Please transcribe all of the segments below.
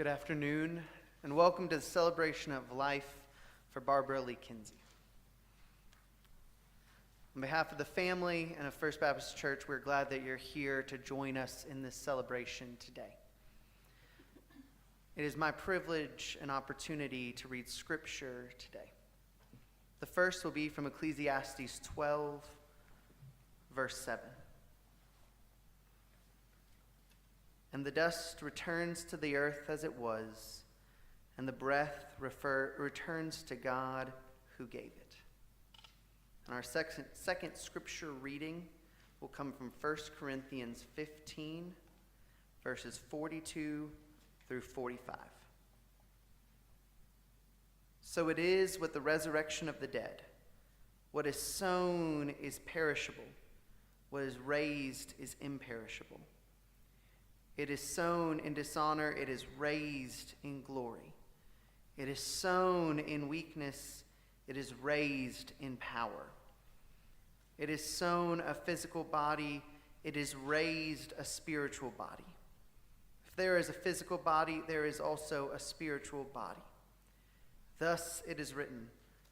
Good afternoon, and welcome to the celebration of life for Barbara Lee Kinsey. On behalf of the family and of First Baptist Church, we're glad that you're here to join us in this celebration today. It is my privilege and opportunity to read scripture today. The first will be from Ecclesiastes 12, verse 7. And the dust returns to the earth as it was, and the breath returns to God who gave it. And our second scripture reading will come from 1 Corinthians 15, verses 42 through 45. So it is with the resurrection of the dead. What is sown is perishable. What is raised is imperishable. It is sown in dishonor, it is raised in glory. It is sown in weakness, it is raised in power. It is sown a physical body, it is raised a spiritual body. If there is a physical body, there is also a spiritual body. Thus it is written,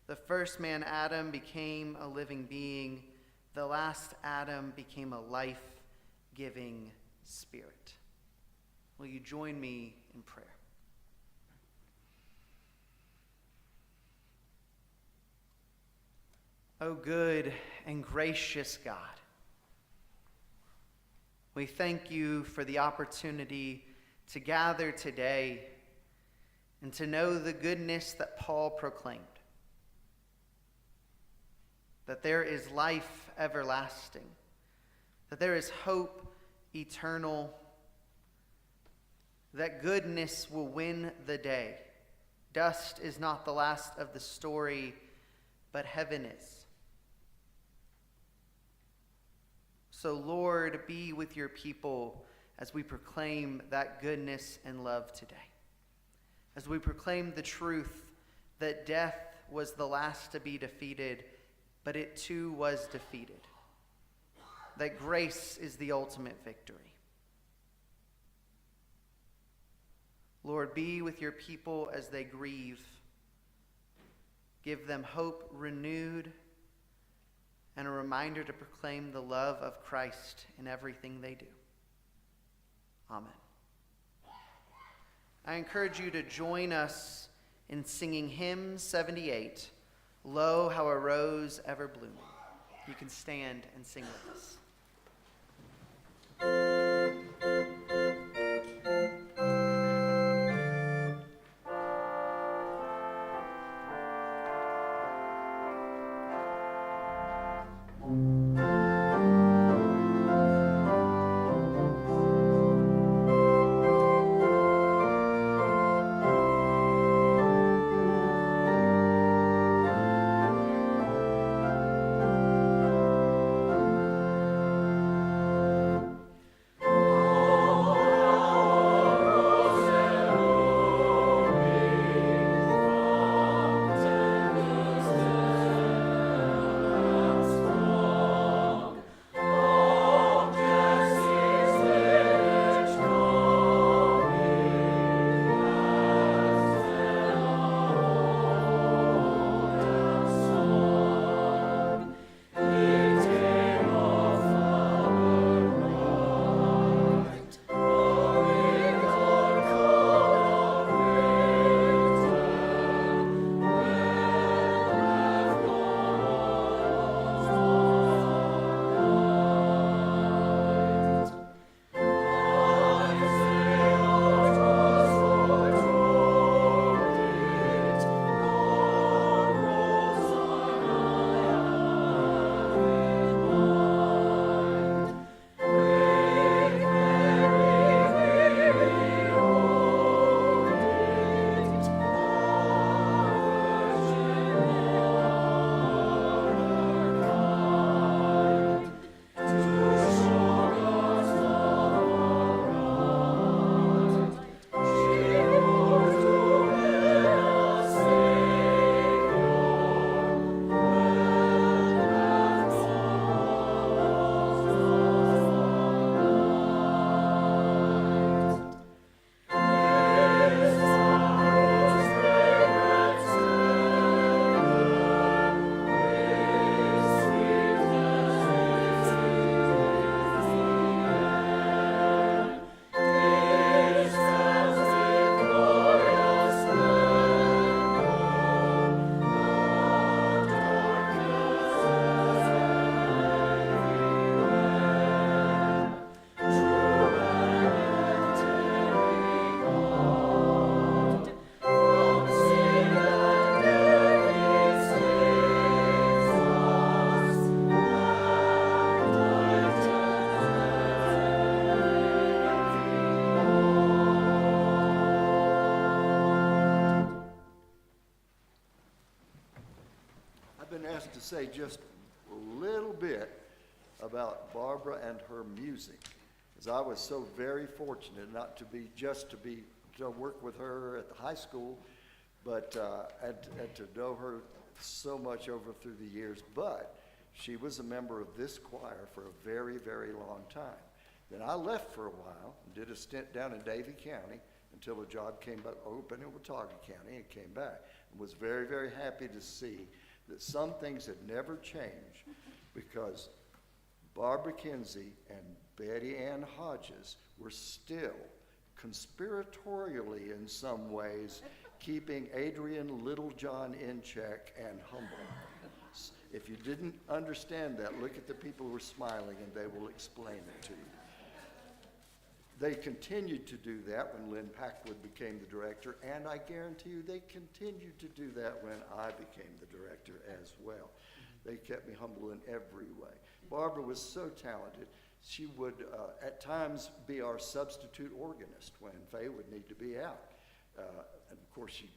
the first man, Adam, became a living being. The last Adam became a life-giving spirit. Will you join me in prayer? O good and gracious God, we thank you for the opportunity to gather today and to know the goodness that Paul proclaimed, that there is life everlasting, that there is hope eternal, that goodness will win the day. Dust is not the last of the story, but heaven is. So, Lord, be with your people as we proclaim that goodness and love today. As we proclaim the truth that death was the last to be defeated, but it too was defeated. That grace is the ultimate victory. Lord, be with your people as they grieve. Give them hope renewed and a reminder to proclaim the love of Christ in everything they do. Amen. I encourage you to join us in singing hymn 78, Lo, How a Rose Ever Blooming. You can stand and sing with us. been asked to say just a little bit about Barbara and her music, as I was so very fortunate not to be to work with her at the high school, but and to know her so much over through the years. But she was a member of this choir for a very, very long time. Then I left for a while and did a stint down in Davie County until a job came back open in Watauga County, and came back. And was very, very happy to see that some things had never changed, because Barbara Kinsey and Betty Ann Hodges were still conspiratorially in some ways keeping Adrian Littlejohn in check and humble. If you didn't understand that, look at the people who are smiling and they will explain it to you. They continued to do that when Lynn Packwood became the director, and I guarantee you they continued to do that when I became the director as well. They kept me humble in every way. Barbara was so talented. She would at times be our substitute organist when Faye would need to be out. And of course she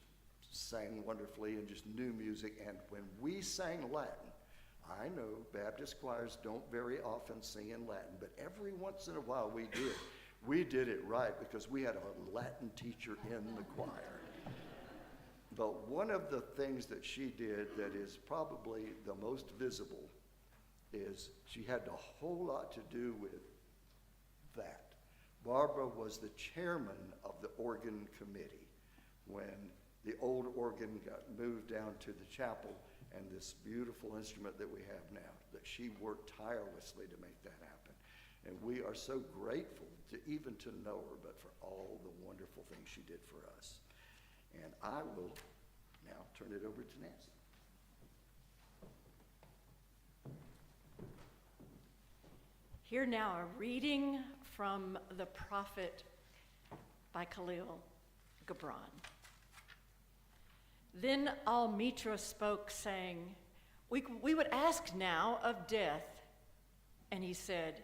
sang wonderfully and just knew music. And when we sang Latin, I know Baptist choirs don't very often sing in Latin, but every once in a while we did. We did it right because we had a Latin teacher in the choir. But one of the things that she did that is probably the most visible is she had a whole lot to do with that. Barbara was the chairman of the organ committee when the old organ got moved down to the chapel, and this beautiful instrument that we have now, that she worked tirelessly to make that happen. And we are so grateful to even to know her, but for all the wonderful things she did for us. And I will now turn it over to Nancy. Hear now a reading from the prophet by Khalil Gibran. Then Al-Mitra spoke, saying, we would ask now of death. And he said,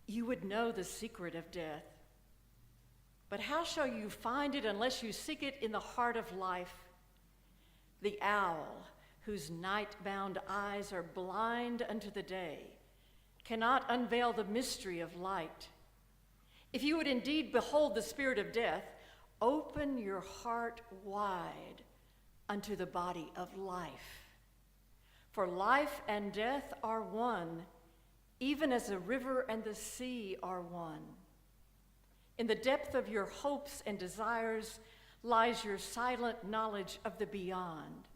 you would know the secret of death. But how shall you find it unless you seek it in the heart of life? The owl, whose night-bound eyes are blind unto the day, cannot unveil the mystery of light. If you would indeed behold the spirit of death, open your heart wide unto the body of life. For life and death are one, even as the river and the sea are one. In the depth of your hopes and desires lies your silent knowledge of the beyond.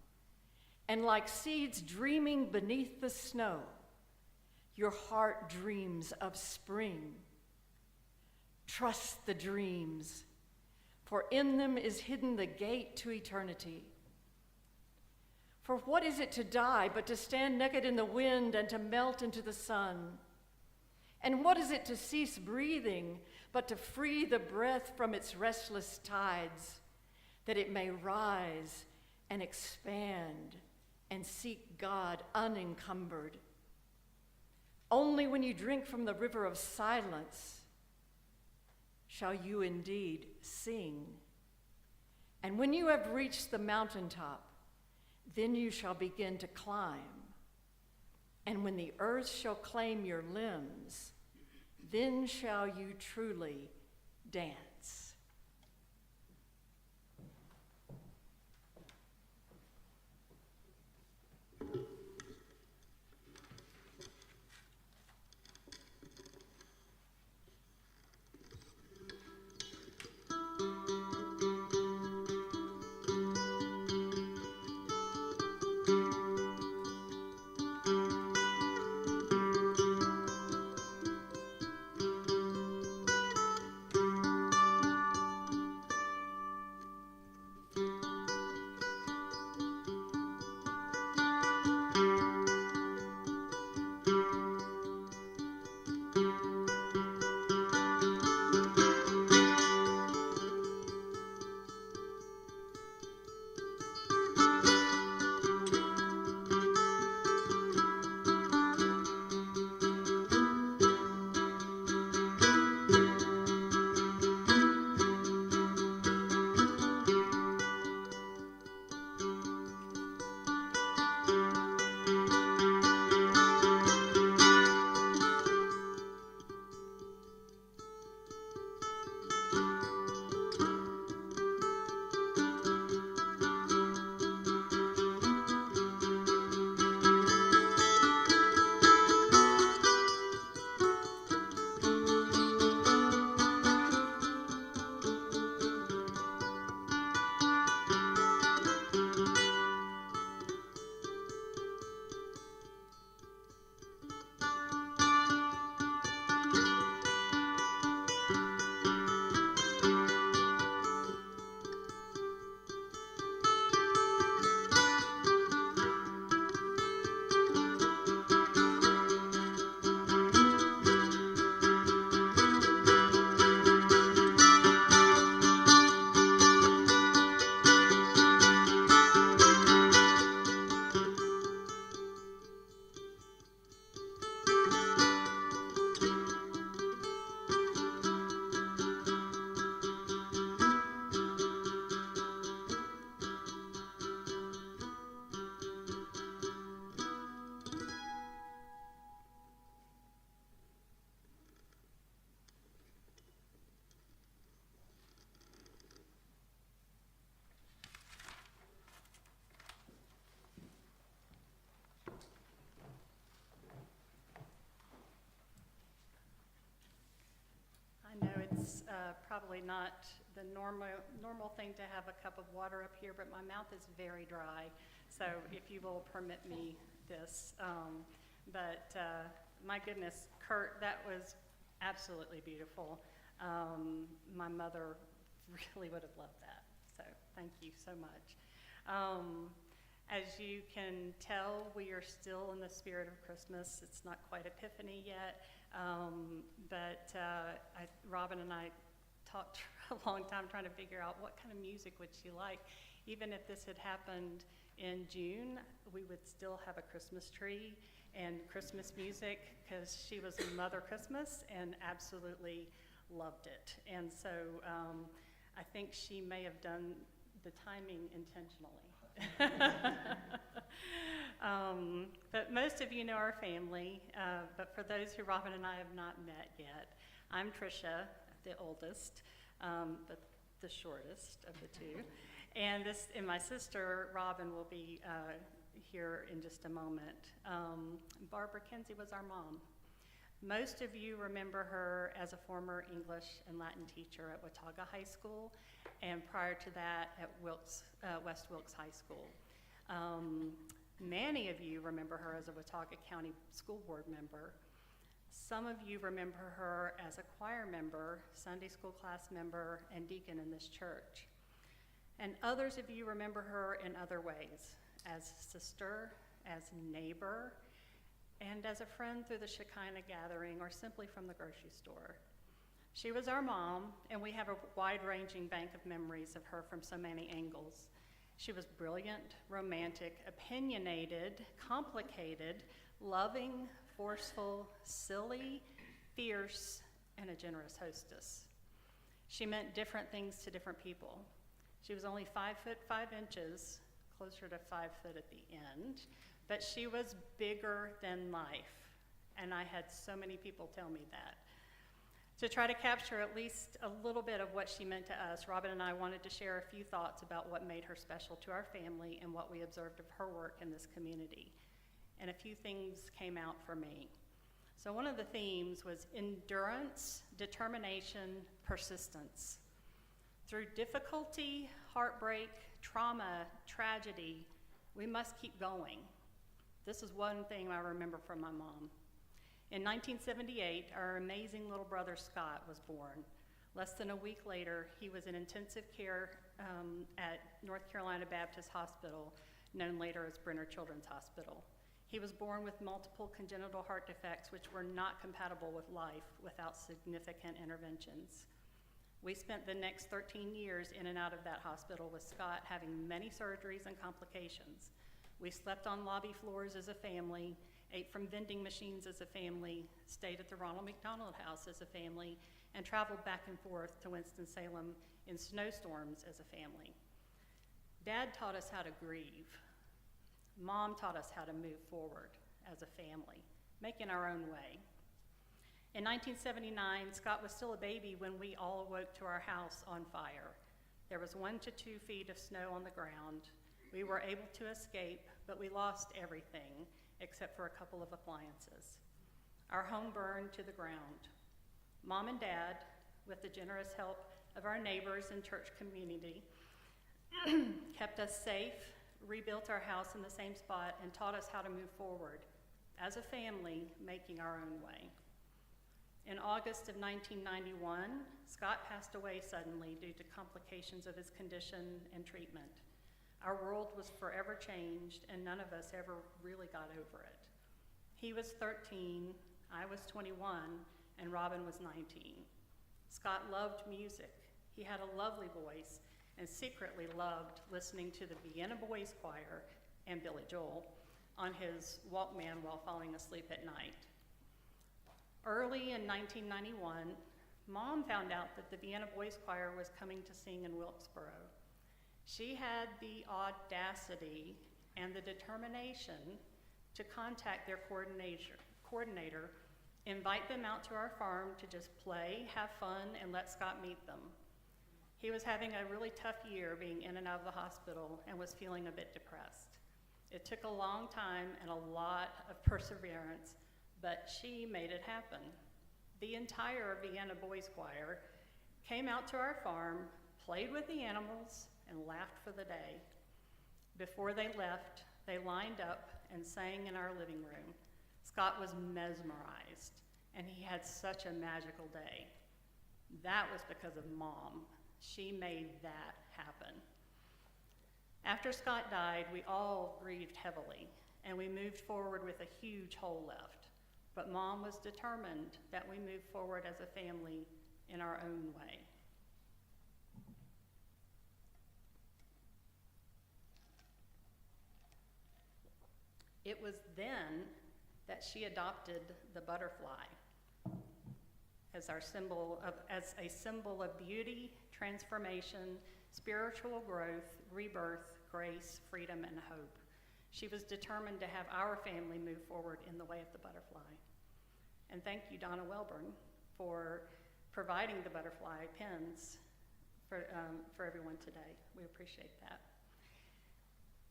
And like seeds dreaming beneath the snow, your heart dreams of spring. Trust the dreams, for in them is hidden the gate to eternity. For what is it to die but to stand naked in the wind and to melt into the sun? And what is it to cease breathing but to free the breath from its restless tides, that it may rise and expand and seek God unencumbered? Only when you drink from the river of silence shall you indeed sing. And when you have reached the mountaintop, then you shall begin to climb. And when the earth shall claim your limbs, then shall you truly dance. it's probably not the normal thing to have a cup of water up here, but my mouth is very dry, so if you will permit me this. My goodness, Kurt, that was absolutely beautiful. My mother really would have loved that, so thank you so much. As you can tell, we are still in the spirit of Christmas. It's not quite Epiphany yet, Robin and I talked for a long time trying to figure out what kind of music would she like. Even if this had happened in June, we would still have a Christmas tree and Christmas music, because she was Mother Christmas and absolutely loved it. And so I think she may have done the timing intentionally. But most of you know our family, but for those who Robin and I have not met yet, I'm Tricia, the oldest, but the shortest of the two. And my sister, Robin, will be here in just a moment. Barbara Kinsey was our mom. Most of you remember her as a former English and Latin teacher at Watauga High School, and prior to that at West Wilkes High School. Many of you remember her as a Watauga County School Board member. Some of you remember her as a choir member, Sunday school class member, and deacon in this church. And others of you remember her in other ways, as sister, as neighbor, and as a friend through the Shekinah gathering, or simply from the grocery store. She was our mom, and we have a wide-ranging bank of memories of her from so many angles. She was brilliant, romantic, opinionated, complicated, loving, forceful, silly, fierce, and a generous hostess. She meant different things to different people. She was only 5 foot 5 inches, closer to 5 foot at the end, but she was bigger than life, and I had so many people tell me that. To try to capture at least a little bit of what she meant to us, Robin and I wanted to share a few thoughts about what made her special to our family and what we observed of her work in this community. And a few things came out for me. So one of the themes was endurance, determination, persistence. Through difficulty, heartbreak, trauma, tragedy, we must keep going. This is one thing I remember from my mom. In 1978, our amazing little brother Scott was born. Less than a week later, he was in intensive care at North Carolina Baptist Hospital, known later as Brenner Children's Hospital. He was born with multiple congenital heart defects, which were not compatible with life without significant interventions. We spent the next 13 years in and out of that hospital with Scott having many surgeries and complications. We slept on lobby floors as a family, ate from vending machines as a family, stayed at the Ronald McDonald House as a family, and traveled back and forth to Winston-Salem in snowstorms as a family. Dad taught us how to grieve. Mom taught us how to move forward as a family, making our own way. In 1979, Scott was still a baby when we all awoke to our house on fire. There was 1 to 2 feet of snow on the ground. We were able to escape, but we lost everything except for a couple of appliances. Our home burned to the ground. Mom and Dad, with the generous help of our neighbors and church community, kept us safe, rebuilt our house in the same spot, and taught us how to move forward as a family, making our own way. In August of 1991, Scott passed away suddenly due to complications of his condition and treatment. Our world was forever changed, and none of us ever really got over it. He was 13, I was 21, and Robin was 19. Scott loved music. He had a lovely voice and secretly loved listening to the Vienna Boys Choir and Billy Joel on his Walkman while falling asleep at night. Early in 1991, Mom found out that the Vienna Boys Choir was coming to sing in Wilkesboro. She had the audacity and the determination to contact their coordinator, invite them out to our farm to just play, have fun, and let Scott meet them. He was having a really tough year being in and out of the hospital and was feeling a bit depressed. It took a long time and a lot of perseverance, but she made it happen. The entire Vienna Boys Choir came out to our farm, played with the animals, and laughed for the day. Before they left, they lined up and sang in our living room. Scott was mesmerized, and he had such a magical day. That was because of Mom. She made that happen. After Scott died, we all grieved heavily, and we moved forward with a huge hole left. But Mom was determined that we move forward as a family in our own way. It was then that she adopted the butterfly as a symbol of beauty, transformation, spiritual growth, rebirth, grace, freedom, and hope. She was determined to have our family move forward in the way of the butterfly. And thank you, Donna Welburn, for providing the butterfly pins for everyone today. We appreciate that.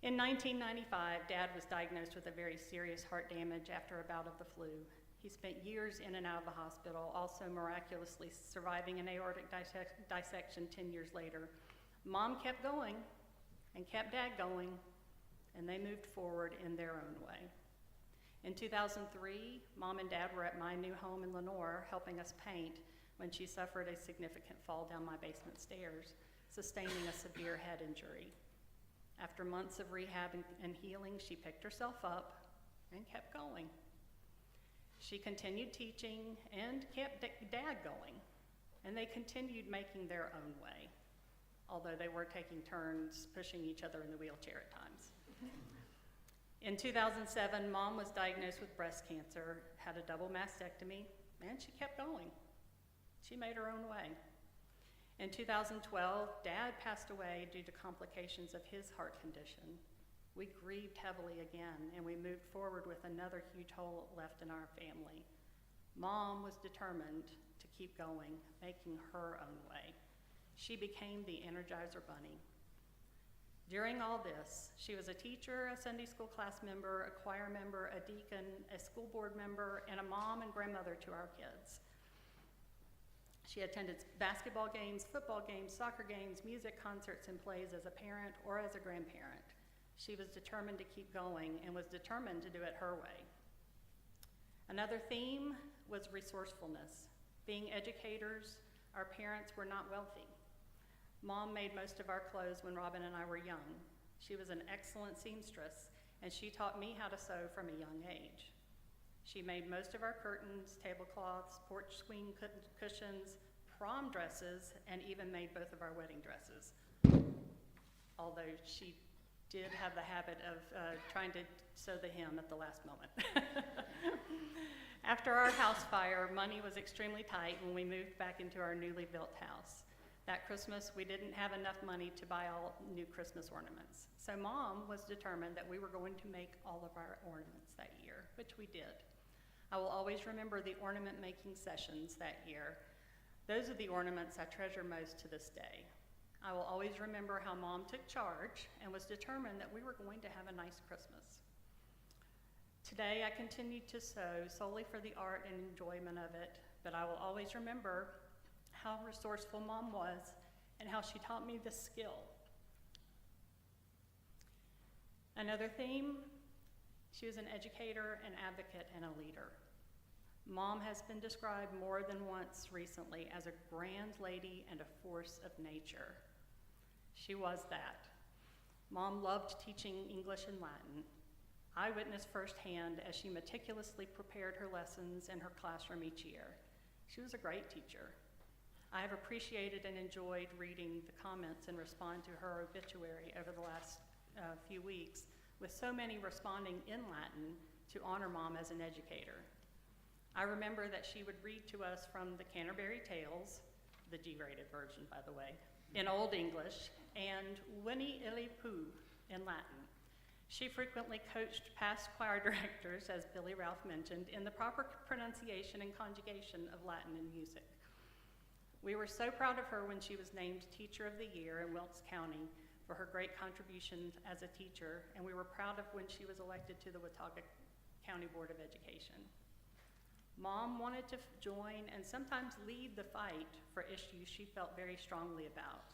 In 1995, Dad was diagnosed with a very serious heart damage after a bout of the flu. He spent years in and out of the hospital, also miraculously surviving an aortic dissection 10 years later. Mom kept going and kept Dad going, and they moved forward in their own way. In 2003, Mom and Dad were at my new home in Lenore helping us paint when she suffered a significant fall down my basement stairs, sustaining a severe head injury. After months of rehab and healing, she picked herself up and kept going. She continued teaching and kept Dad going, and they continued making their own way, although they were taking turns pushing each other in the wheelchair at times. In 2007, Mom was diagnosed with breast cancer, had a double mastectomy, and she kept going. She made her own way. In 2012, Dad passed away due to complications of his heart condition. We grieved heavily again, and we moved forward with another huge hole left in our family. Mom was determined to keep going, making her own way. She became the Energizer Bunny. During all this, she was a teacher, a Sunday school class member, a choir member, a deacon, a school board member, and a mom and grandmother to our kids. She attended basketball games, football games, soccer games, music concerts, and plays as a parent or as a grandparent. She was determined to keep going and was determined to do it her way. Another theme was resourcefulness. Being educators, our parents were not wealthy. Mom made most of our clothes when Robin and I were young. She was an excellent seamstress, and she taught me how to sew from a young age. She made most of our curtains, tablecloths, porch swing cushions, prom dresses, and even made both of our wedding dresses. Although she did have the habit of trying to sew the hem at the last moment. After our house fire, money was extremely tight when we moved back into our newly built house. That Christmas, we didn't have enough money to buy all new Christmas ornaments. So Mom was determined that we were going to make all of our ornaments that year, which we did. I will always remember the ornament making sessions that year. Those are the ornaments I treasure most to this day. I will always remember how Mom took charge and was determined that we were going to have a nice Christmas. Today, I continue to sew solely for the art and enjoyment of it, but I will always remember how resourceful Mom was and how she taught me this skill. Another theme, she was an educator, an advocate, and a leader. Mom has been described more than once recently as a grand lady and a force of nature. She was that. Mom loved teaching English and Latin. I witnessed firsthand as she meticulously prepared her lessons in her classroom each year. She was a great teacher. I have appreciated and enjoyed reading the comments and respond to her obituary over the last few weeks, with so many responding in Latin to honor Mom as an educator. I remember that she would read to us from the Canterbury Tales, the G-rated version, by the way, in Old English, and Winnie Illy Pooh in Latin. She frequently coached past choir directors, as Billy Ralph mentioned, in the proper pronunciation and conjugation of Latin in music. We were so proud of her when she was named Teacher of the Year in Wilkes County for her great contributions as a teacher, and we were proud of when she was elected to the Watauga County Board of Education. Mom wanted to join and sometimes lead the fight for issues she felt very strongly about.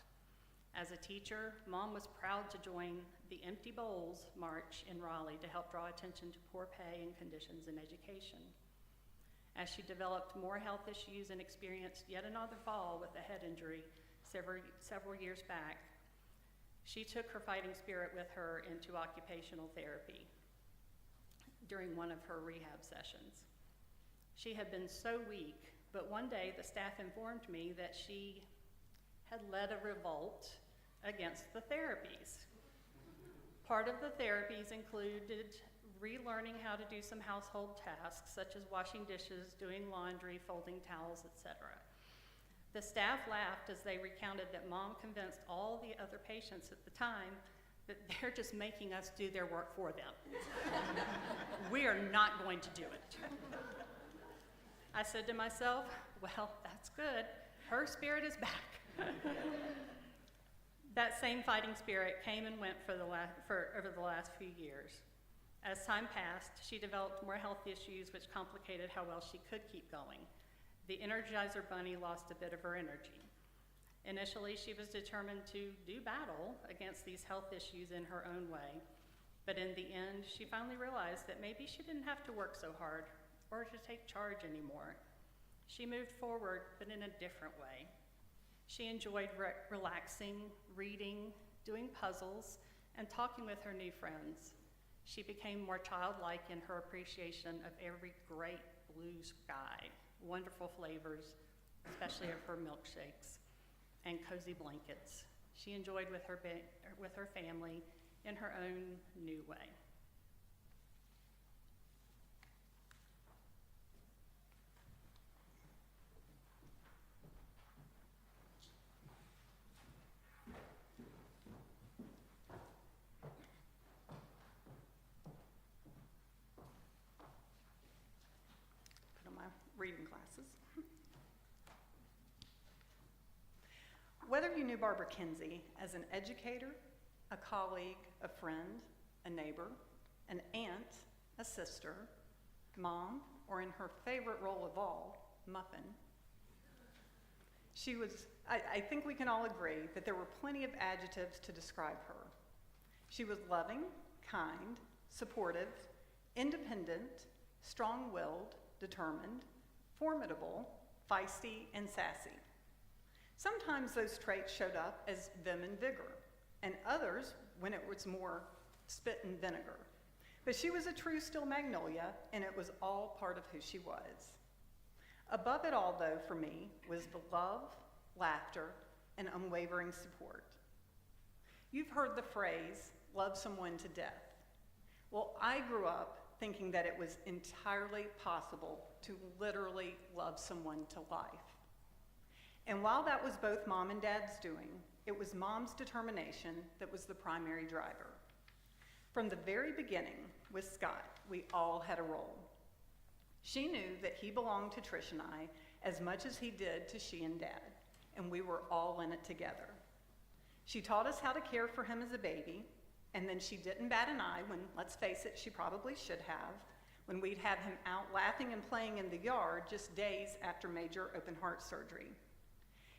As a teacher, Mom was proud to join the Empty Bowls March in Raleigh to help draw attention to poor pay and conditions in education. As she developed more health issues and experienced yet another fall with a head injury several years back, she took her fighting spirit with her into occupational therapy during one of her rehab sessions. She had been so weak, but one day the staff informed me that she had led a revolt against the therapies. Part of the therapies included relearning how to do some household tasks, such as washing dishes, doing laundry, folding towels, etc. The staff laughed as they recounted that Mom convinced all the other patients at the time that they're just making us do their work for them. We are not going to do it. I said to myself, well, that's good. Her spirit is back. That same fighting spirit came and went over the last few years. As time passed, she developed more health issues which complicated how well she could keep going. The Energizer Bunny lost a bit of her energy. Initially, she was determined to do battle against these health issues in her own way, but in the end, she finally realized that maybe she didn't have to work so hard or to take charge anymore. She moved forward, but in a different way. She enjoyed relaxing, reading, doing puzzles, and talking with her new friends. She became more childlike in her appreciation of every great blue sky, wonderful flavors, especially of her milkshakes, and cozy blankets. She enjoyed with her family in her own new way. Reading glasses. Whether you knew Barbara Kinsey as an educator, a colleague, a friend, a neighbor, an aunt, a sister, mom, or in her favorite role of all, Muffin, I think we can all agree that there were plenty of adjectives to describe her. She was loving, kind, supportive, independent, strong-willed, determined, formidable, feisty, and sassy. Sometimes those traits showed up as vim and vigor, and others when it was more spit and vinegar. But she was a true steel magnolia, and it was all part of who she was. Above it all, though, for me, was the love, laughter, and unwavering support. You've heard the phrase, love someone to death. Well, I grew up thinking that it was entirely possible to literally love someone to life. And while that was both Mom and Dad's doing, it was Mom's determination that was the primary driver. From the very beginning, with Scott, we all had a role. She knew that he belonged to Trish and I as much as he did to she and Dad, and we were all in it together. She taught us how to care for him as a baby, and then she didn't bat an eye when, let's face it, she probably should have, when we'd have him out laughing and playing in the yard just days after major open heart surgery.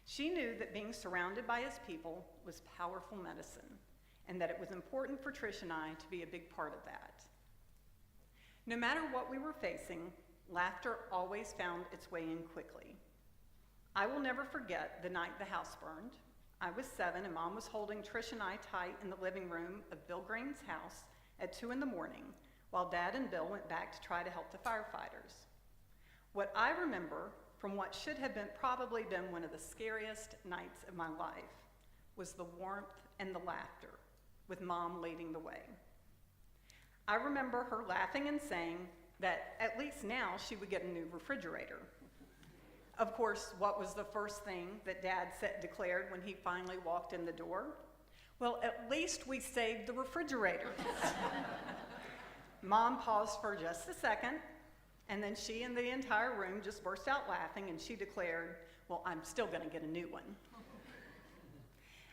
She knew that being surrounded by his people was powerful medicine, and that it was important for Trish and I to be a big part of that. No matter what we were facing, laughter always found its way in quickly. I will never forget the night the house burned. I was 7 and Mom was holding Trish and I tight in the living room of Bill Green's house at 2 in the morning while Dad and Bill went back to try to help the firefighters. What I remember from what should have probably been one of the scariest nights of my life was the warmth and the laughter, with Mom leading the way. I remember her laughing and saying that at least now she would get a new refrigerator. Of course, what was the first thing that Dad declared when he finally walked in the door? Well, at least we saved the refrigerator. Mom paused for just a second, and then she and the entire room just burst out laughing, and she declared, well, I'm still gonna get a new one.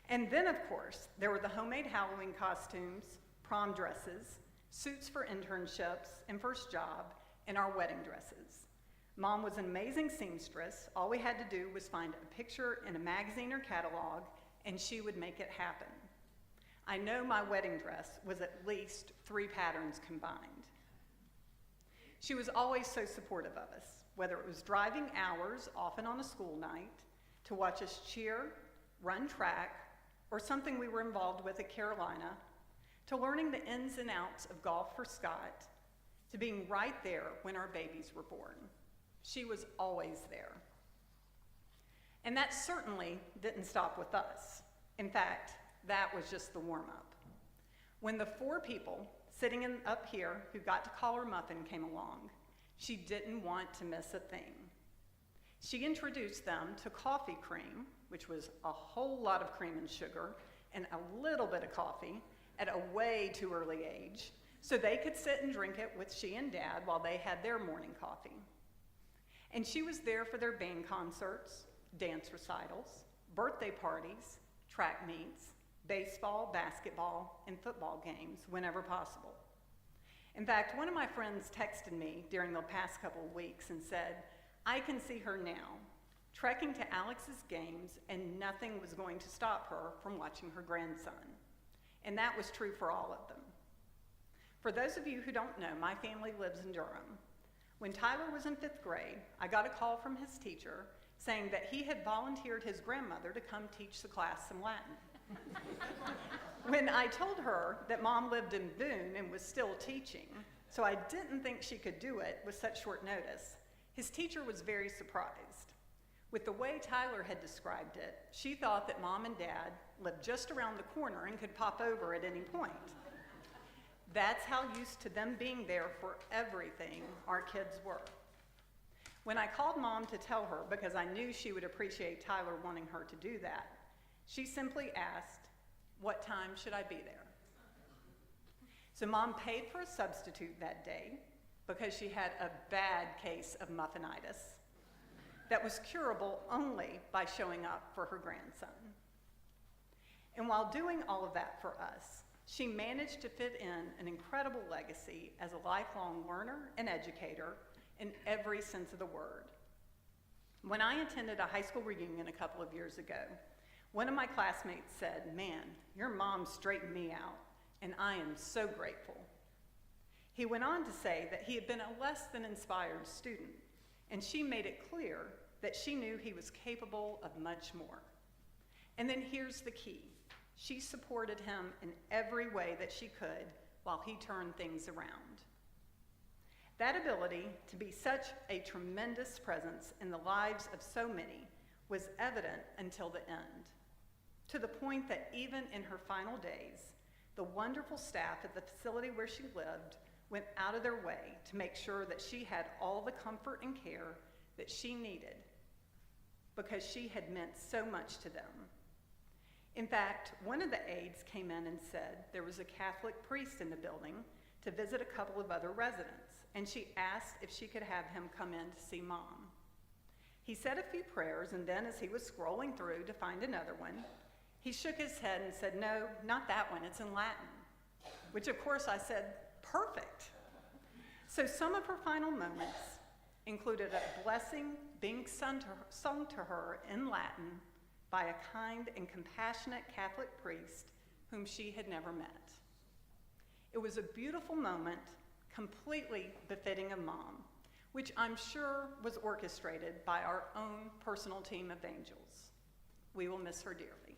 And then, of course, there were the homemade Halloween costumes, prom dresses, suits for internships and first job, and our wedding dresses. Mom was an amazing seamstress. All we had to do was find a picture in a magazine or catalog, and she would make it happen. I know my wedding dress was at least 3 patterns combined. She was always so supportive of us, whether it was driving hours, often on a school night, to watch us cheer, run track, or something we were involved with at Carolina, to learning the ins and outs of golf for Scott, to being right there when our babies were born. She was always there. And that certainly didn't stop with us. In fact, that was just the warm-up. When the 4 people sitting up here who got to call her Muffin came along, she didn't want to miss a thing. She introduced them to coffee cream, which was a whole lot of cream and sugar, and a little bit of coffee at a way too early age, so they could sit and drink it with she and Dad while they had their morning coffee. And she was there for their band concerts, dance recitals, birthday parties, track meets, baseball, basketball, and football games whenever possible. In fact, one of my friends texted me during the past couple of weeks and said, "I can see her now, trekking to Alex's games, and nothing was going to stop her from watching her grandson." And that was true for all of them. For those of you who don't know, my family lives in Durham. When Tyler was in 5th grade, I got a call from his teacher saying that he had volunteered his grandmother to come teach the class some Latin. When I told her that Mom lived in Boone and was still teaching, so I didn't think she could do it with such short notice, his teacher was very surprised. With the way Tyler had described it, she thought that Mom and Dad lived just around the corner and could pop over at any point. That's how used to them being there for everything our kids were. When I called Mom to tell her, because I knew she would appreciate Tyler wanting her to do that, she simply asked, "What time should I be there?" So Mom paid for a substitute that day because she had a bad case of muffinitis that was curable only by showing up for her grandson. And while doing all of that for us, she managed to fit in an incredible legacy as a lifelong learner and educator in every sense of the word. When I attended a high school reunion a couple of years ago, one of my classmates said, "Man, your mom straightened me out, and I am so grateful." He went on to say that he had been a less than inspired student, and she made it clear that she knew he was capable of much more. And then here's the key. She supported him in every way that she could while he turned things around. That ability to be such a tremendous presence in the lives of so many was evident until the end, to the point that even in her final days, the wonderful staff at the facility where she lived went out of their way to make sure that she had all the comfort and care that she needed because she had meant so much to them. In fact, one of the aides came in and said there was a Catholic priest in the building to visit a couple of other residents, and she asked if she could have him come in to see Mom. He said a few prayers, and then as he was scrolling through to find another one, he shook his head and said, "No, not that one, it's in Latin," which of course I said, "Perfect." So some of her final moments included a blessing being sung to her in Latin by a kind and compassionate Catholic priest whom she had never met. It was a beautiful moment, completely befitting of Mom, which I'm sure was orchestrated by our own personal team of angels. We will miss her dearly.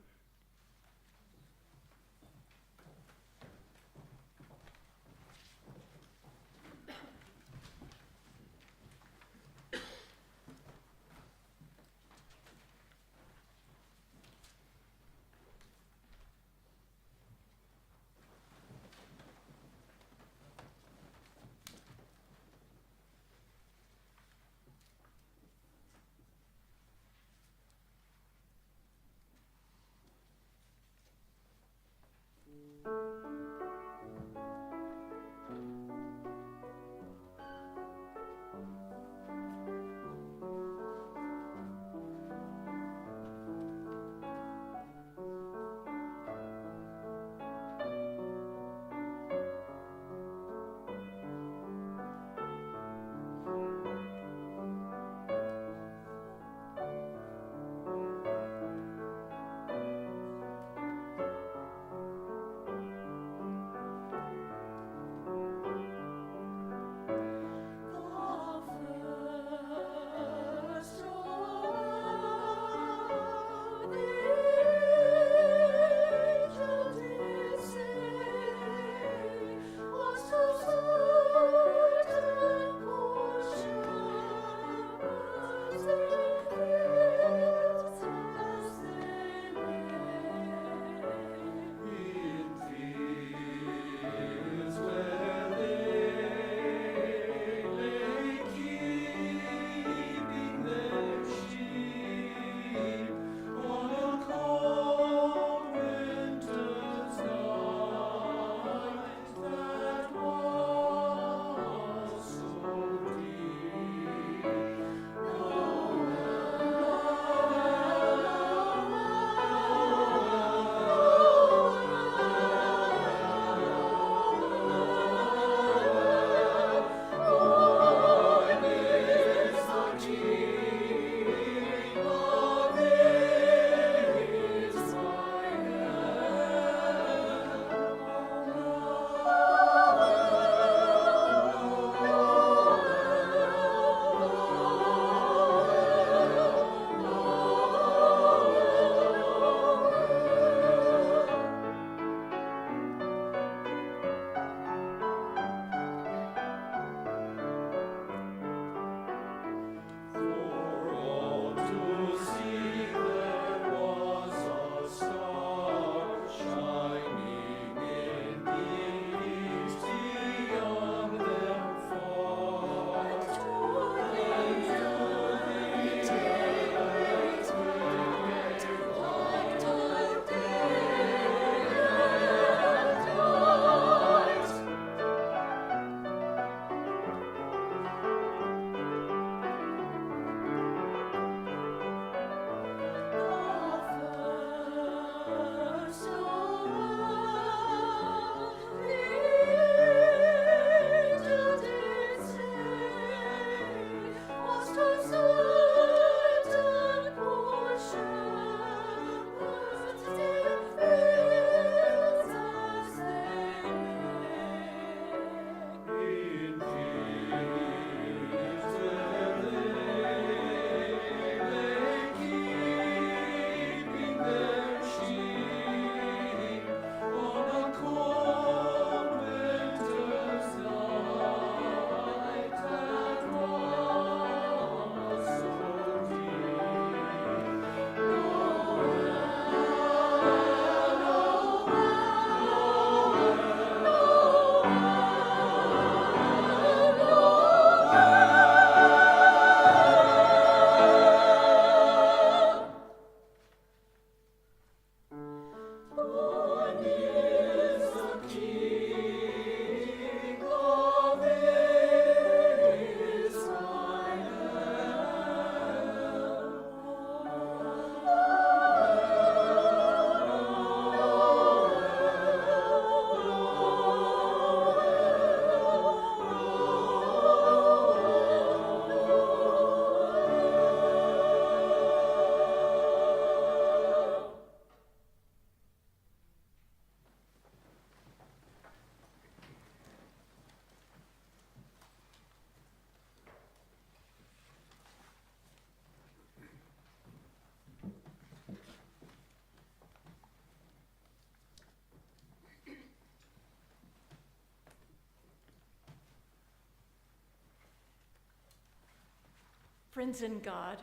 Friends in God,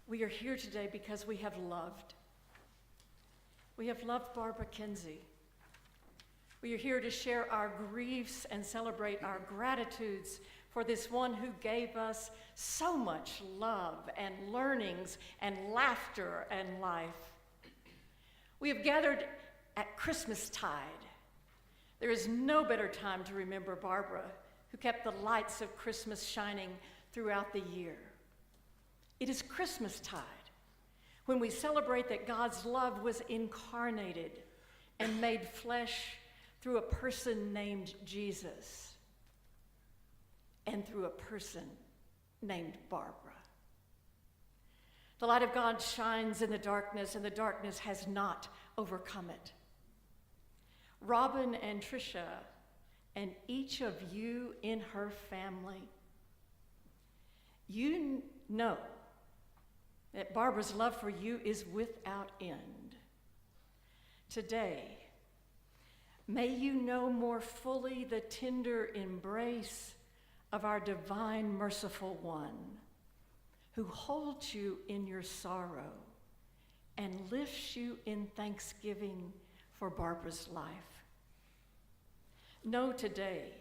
we are here today because we have loved. We have loved Barbara Kinsey. We are here to share our griefs and celebrate our gratitudes for this one who gave us so much love and learnings and laughter and life. We have gathered at Christmastide. There is no better time to remember Barbara, who kept the lights of Christmas shining throughout the year. It is Christmastide, when we celebrate that God's love was incarnated and made flesh through a person named Jesus and through a person named Barbara. The light of God shines in the darkness, and the darkness has not overcome it. Robin and Tricia, and each of you in her family, you know that Barbara's love for you is without end. Today, may you know more fully the tender embrace of our divine, merciful one, who holds you in your sorrow and lifts you in thanksgiving for Barbara's life. Know today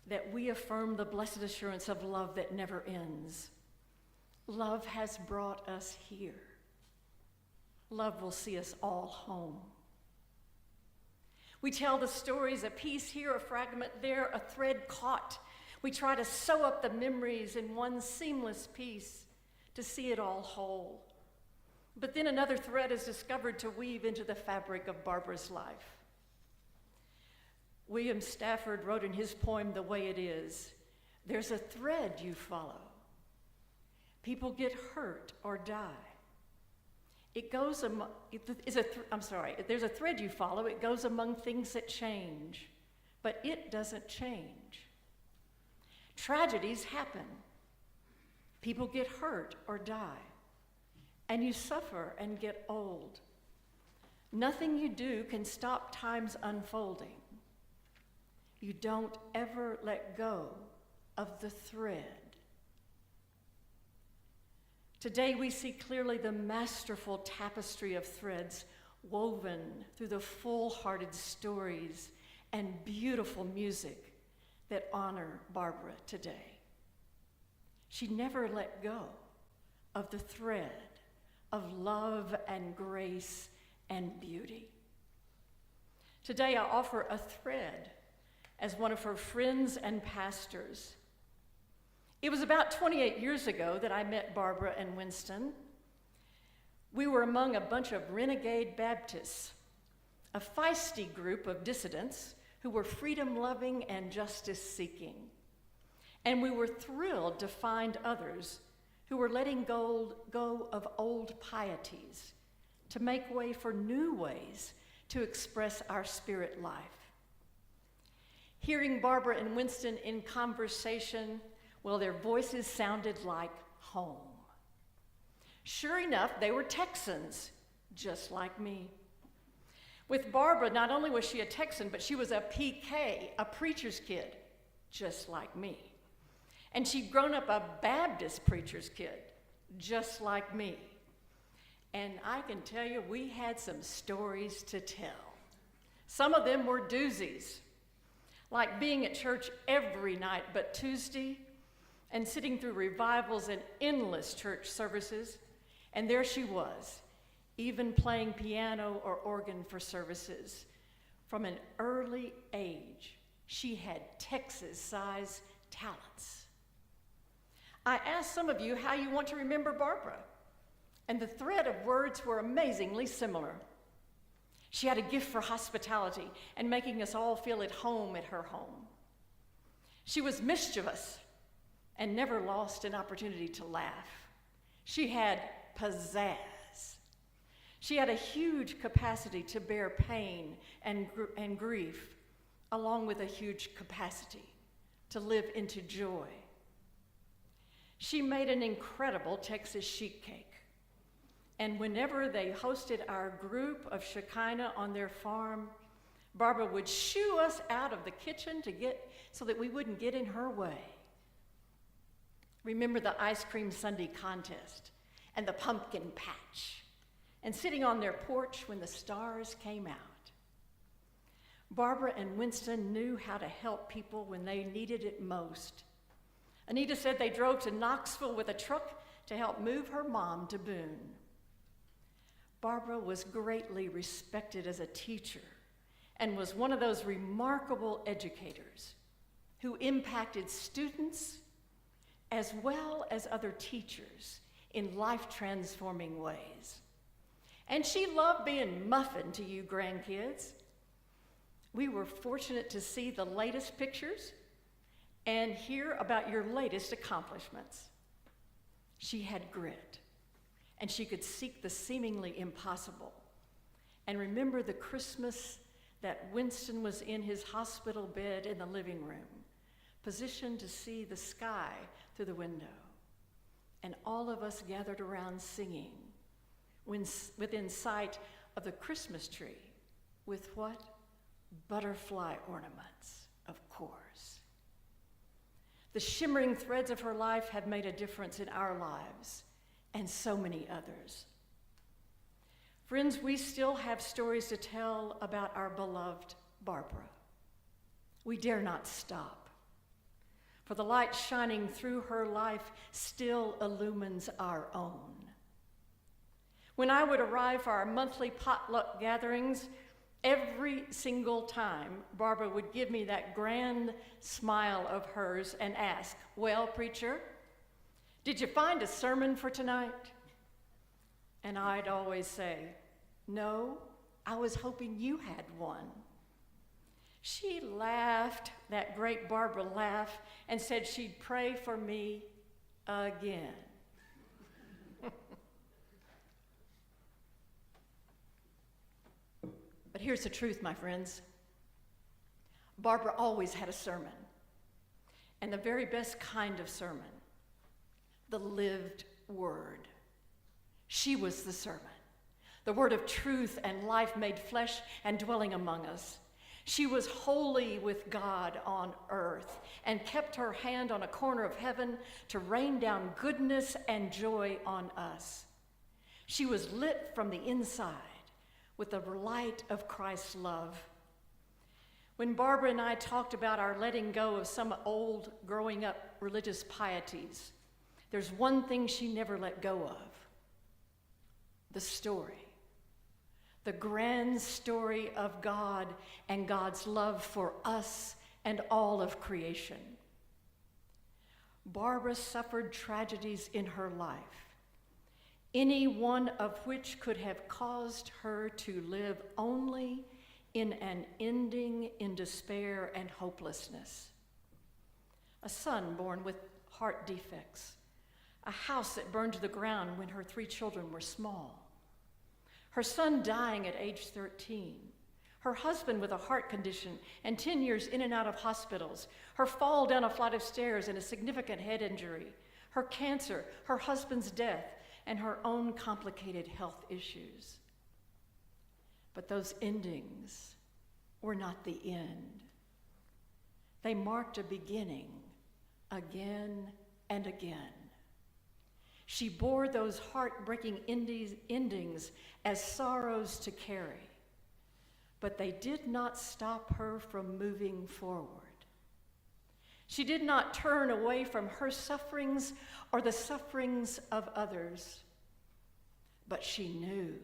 that we affirm the blessed assurance of love that never ends. Love has brought us here. Love will see us all home. We tell the stories, a piece here, a fragment there, a thread caught. We try to sew up the memories in one seamless piece to see it all whole. But then another thread is discovered to weave into the fabric of Barbara's life. William Stafford wrote in his poem, The Way It Is, there's a thread you follow. People get hurt or die. There's a thread you follow. It goes among things that change, but it doesn't change. Tragedies happen. People get hurt or die, and you suffer and get old. Nothing you do can stop time's unfolding. You don't ever let go of the thread. Today we see clearly the masterful tapestry of threads woven through the full-hearted stories and beautiful music that honor Barbara today. She never let go of the thread of love and grace and beauty. Today I offer a thread as one of her friends and pastors. It was about 28 years ago that I met Barbara and Winston. We were among a bunch of renegade Baptists, a feisty group of dissidents who were freedom-loving and justice-seeking. And we were thrilled to find others who were letting go of old pieties to make way for new ways to express our spirit life. Hearing Barbara and Winston in conversation, well, their voices sounded like home. Sure enough, they were Texans, just like me. With Barbara, not only was she a Texan, but she was a PK, a preacher's kid, just like me. And she'd grown up a Baptist preacher's kid, just like me. And I can tell you, we had some stories to tell. Some of them were doozies, like being at church every night but Tuesday, and sitting through revivals and endless church services, and there she was, even playing piano or organ for services. From an early age, she had Texas-sized talents. I asked some of you how you want to remember Barbara, and the thread of words were amazingly similar. She had a gift for hospitality and making us all feel at home at her home. She was mischievous and never lost an opportunity to laugh. She had pizzazz. She had a huge capacity to bear pain and grief, along with a huge capacity to live into joy. She made an incredible Texas sheet cake. And whenever they hosted our group of Shekinah on their farm, Barbara would shoo us out of the kitchen so that we wouldn't get in her way. Remember the ice cream sundae contest and the pumpkin patch and sitting on their porch when the stars came out. Barbara and Winston knew how to help people when they needed it most. Anita said they drove to Knoxville with a truck to help move her mom to Boone. Barbara was greatly respected as a teacher and was one of those remarkable educators who impacted students as well as other teachers in life-transforming ways. And she loved being muffin to you grandkids. We were fortunate to see the latest pictures and hear about your latest accomplishments. She had grit, and she could seek the seemingly impossible. And remember the Christmas that Winston was in his hospital bed in the living room, positioned to see the sky through the window, and all of us gathered around singing within sight of the Christmas tree with what? Butterfly ornaments, of course. The shimmering threads of her life have made a difference in our lives and so many others. Friends, we still have stories to tell about our beloved Barbara. We dare not stop, for the light shining through her life still illumines our own. When I would arrive for our monthly potluck gatherings, every single time, Barbara would give me that grand smile of hers and ask, "Well, preacher, did you find a sermon for tonight?" And I'd always say, "No, I was hoping you had one." She laughed, that great Barbara laugh, and said she'd pray for me again. But here's the truth, my friends. Barbara always had a sermon, and the very best kind of sermon, the lived word. She was the sermon, the word of truth and life made flesh and dwelling among us. She was holy with God on earth and kept her hand on a corner of heaven to rain down goodness and joy on us. She was lit from the inside with the light of Christ's love. When Barbara and I talked about our letting go of some old growing up religious pieties, there's one thing she never let go of: the story. The grand story of God and God's love for us and all of creation. Barbara suffered tragedies in her life, any one of which could have caused her to live only in an ending in despair and hopelessness. A son born with heart defects, a house that burned to the ground when her 3 children were small, her son dying at age 13, her husband with a heart condition and 10 years in and out of hospitals, her fall down a flight of stairs and a significant head injury, her cancer, her husband's death, and her own complicated health issues. But those endings were not the end. They marked a beginning again and again. She bore those heartbreaking endings as sorrows to carry, but they did not stop her from moving forward. She did not turn away from her sufferings or the sufferings of others, but she knew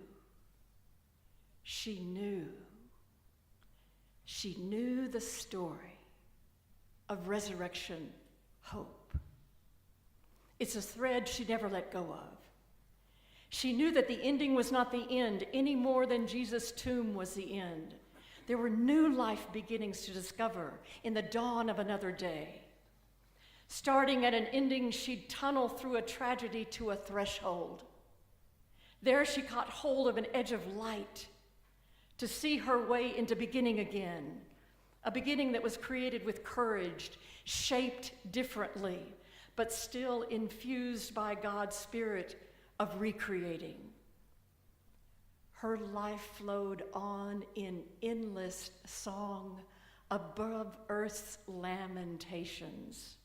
the story of resurrection hope. It's a thread she never let go of. She knew that the ending was not the end any more than Jesus' tomb was the end. There were new life beginnings to discover in the dawn of another day. Starting at an ending, she'd tunnel through a tragedy to a threshold. There she caught hold of an edge of light to see her way into beginning again, a beginning that was created with courage, shaped differently, but still infused by God's Spirit of recreating. Her life flowed on in endless song above earth's lamentations.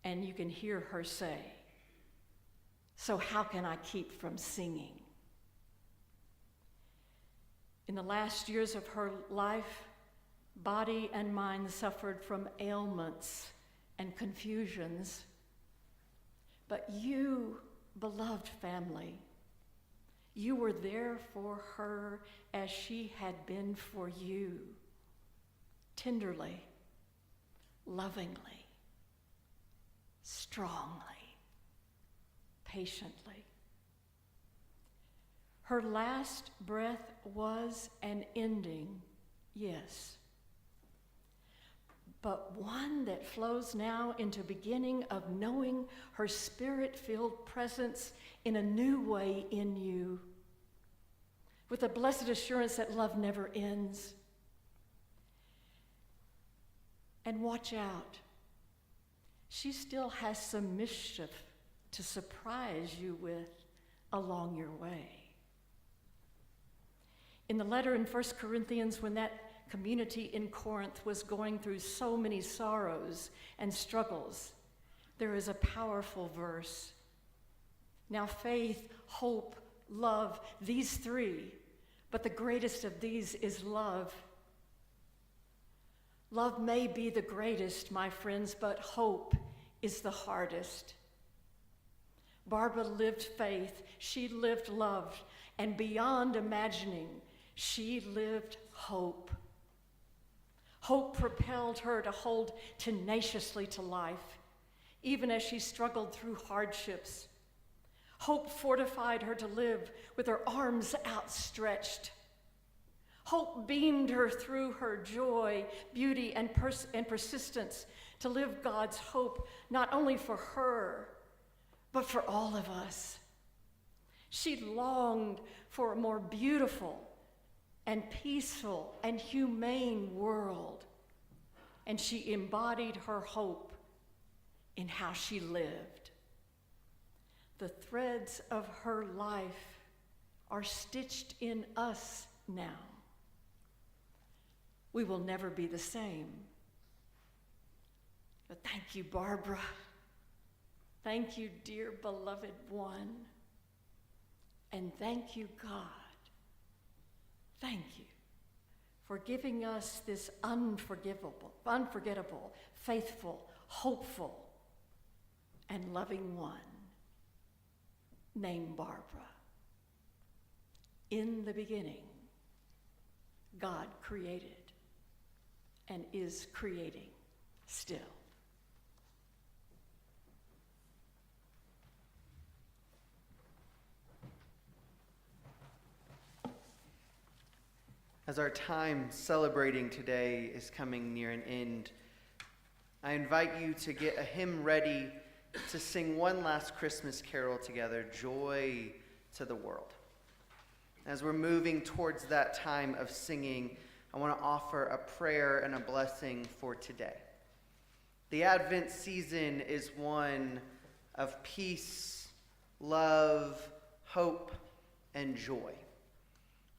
and you can hear her say, "So how can I keep from singing?" In the last years of her life, body and mind suffered from ailments and confusions. But you, beloved family, you were there for her as she had been for you, tenderly, lovingly, strongly, patiently. Her last breath was an ending, yes, but one that flows now into beginning of knowing her spirit-filled presence in a new way in you, with a blessed assurance that love never ends. And watch out, she still has some mischief to surprise you with along your way. In the letter in 1 Corinthians, when that community in Corinth was going through so many sorrows and struggles, there is a powerful verse. Now faith, hope, love, these three, but the greatest of these is love. Love may be the greatest, my friends, but hope is the hardest. Barbara lived faith, she lived love, and beyond imagining, she lived hope. Hope propelled her to hold tenaciously to life, even as she struggled through hardships. Hope fortified her to live with her arms outstretched. Hope beamed her through her joy, beauty, and persistence to live God's hope, not only for her, but for all of us. She longed for a more beautiful and peaceful and humane world, and she embodied her hope in how she lived. The threads of her life are stitched in us now. We will never be the same. But thank you, Barbara. Thank you, dear beloved one. And thank you, God. Thank you for giving us this unforgettable, faithful, hopeful, and loving one named Barbara. In the beginning, God created and is creating still. As our time celebrating today is coming near an end, I invite you to get a hymn ready to sing one last Christmas carol together, Joy to the World. As we're moving towards that time of singing, I want to offer a prayer and a blessing for today. The Advent season is one of peace, love, hope, and joy.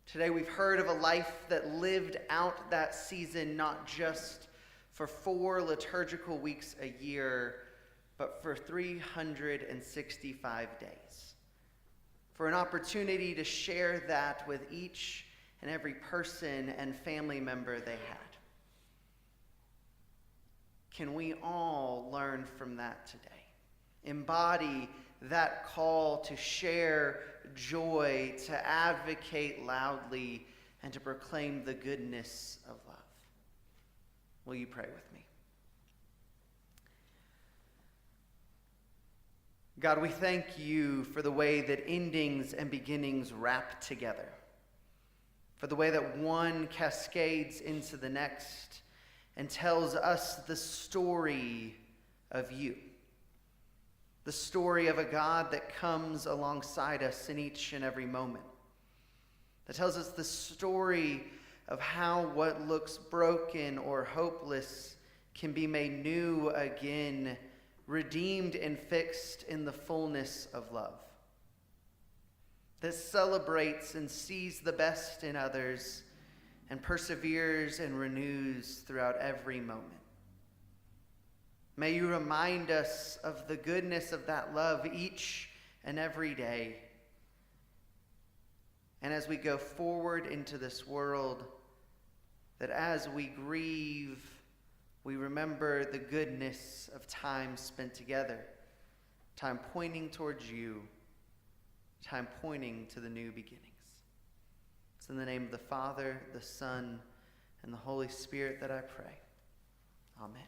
Today we've heard of a life that lived out that season not just for 4 liturgical weeks a year, but for 365 days. For an opportunity to share that with each and every person and family member they had. Can we all learn from that today? Embody that call to share joy, to advocate loudly, and to proclaim the goodness of love. Will you pray with me? God, we thank you for the way that endings and beginnings wrap together, for the way that one cascades into the next and tells us the story of you. The story of a God that comes alongside us in each and every moment. That tells us the story of how what looks broken or hopeless can be made new again, redeemed and fixed in the fullness of love. That celebrates and sees the best in others and perseveres and renews throughout every moment. May you remind us of the goodness of that love each and every day. And as we go forward into this world, that as we grieve, we remember the goodness of time spent together, time pointing towards you, time pointing to the new beginnings. It's in the name of the Father, the Son, and the Holy Spirit that I pray. Amen.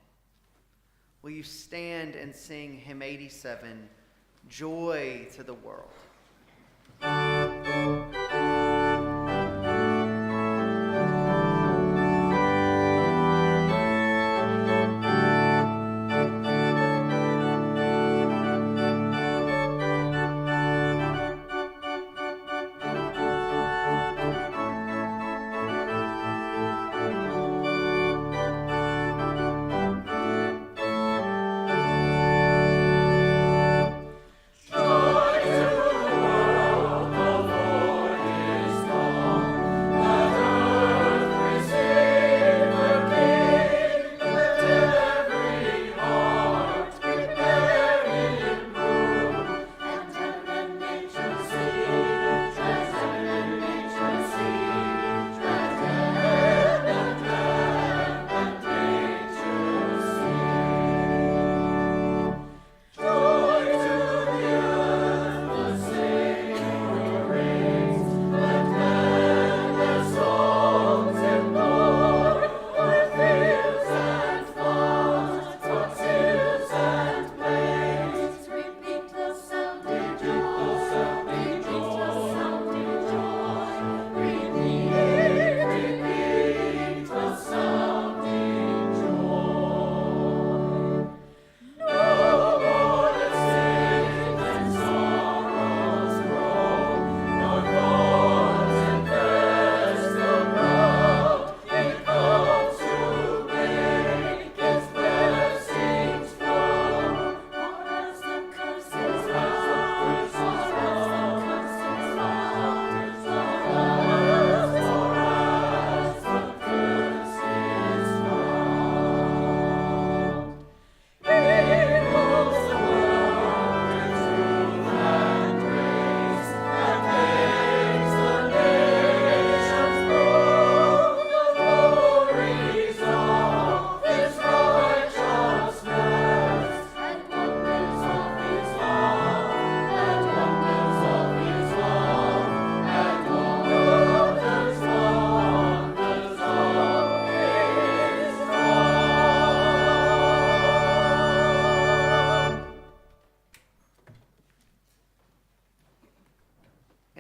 Will you stand and sing hymn 87, Joy to the World?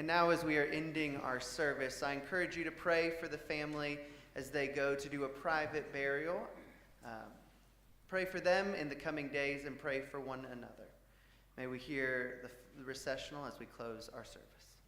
And now as we are ending our service, I encourage you to pray for the family as they go to do a private burial. Pray for them in the coming days and pray for one another. May we hear the recessional as we close our service.